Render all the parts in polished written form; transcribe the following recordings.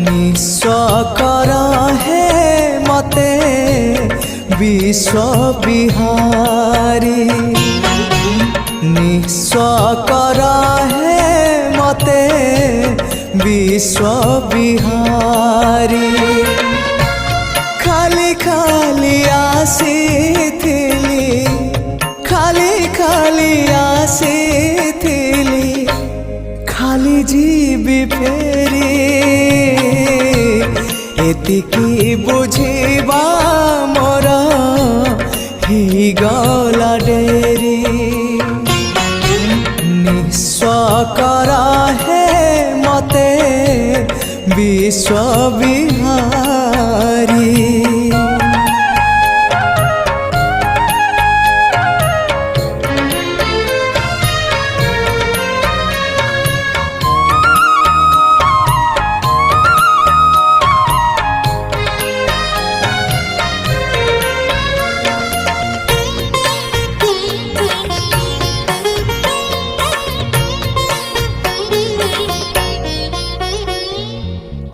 निस्व कर हे मते विश्व विहारी निस्व कर हे मते विश्व विहारी खाली खाली आसीथिली खाली खाली आसीथिली खाली जीवी फेरी एतिकी बुझिबा मोर ही गला डेरी निस्व कर हे मते विश्व विहारी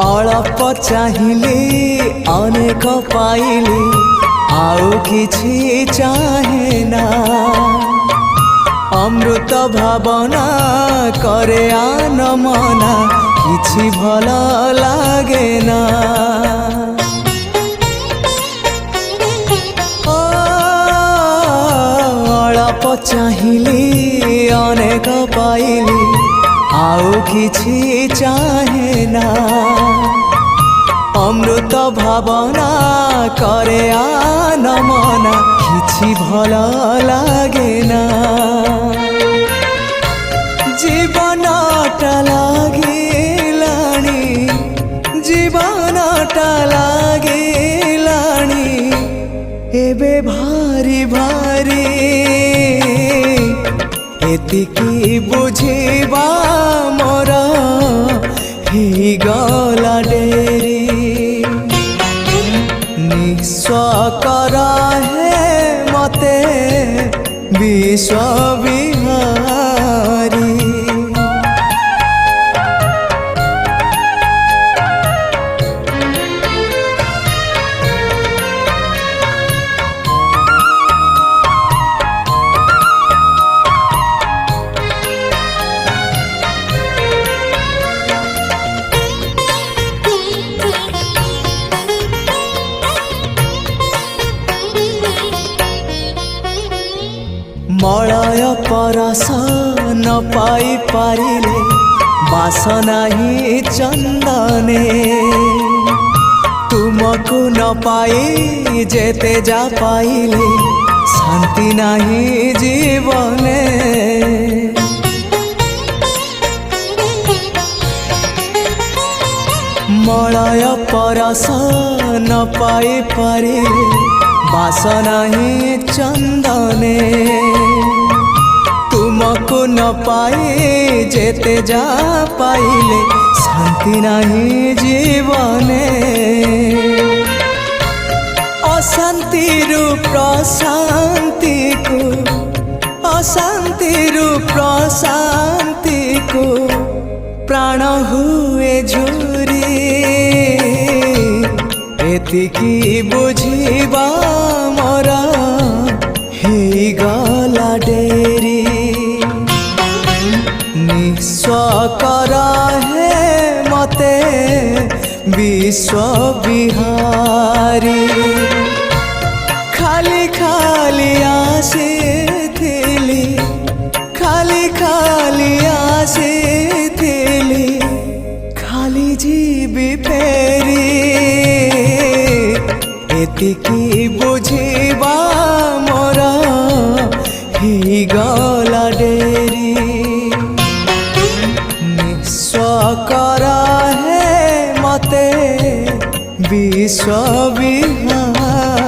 अल्प चाहिली अनेक पाइली आउ किछि चाहे ना अमृत भावना करे आन मना किछि भल लागे ना अल्प चाहिली अनेक पाइली आउ किछि चाहे ना अमृत भावना करे आन मना किछि भल लागे ना जीवनटा लागिलाणी जीवनटा लागिलाणी एबे भारी भारी एतिकी बुझिबा मोर ही गला डेरी निस्व कर हे मते विश्व विहारी मलय परस न पाई पारिले बासना ही चंदने तुमको न पाई जेते जा पाइले शांति नहीं जीवने मलय परस न पाई पारिले बासना ही चंदने तुमको न पाए जेते जा पाइले शांति नहीं जीवने अशांति रूप प्रशांति को अशांति रूप प्रशांति को प्राण हुए झुरी एतिकी बुझिबा मोर ही गला डेरी निस्व कर हे मते विश्व विहारी खाली खाली आसीथिली खाली खाली आसीथिली खाली जीवी फेरी एतिकी बुझिबा मोर ही गला डेरी निस्व कर हे मते विश्व विहारी।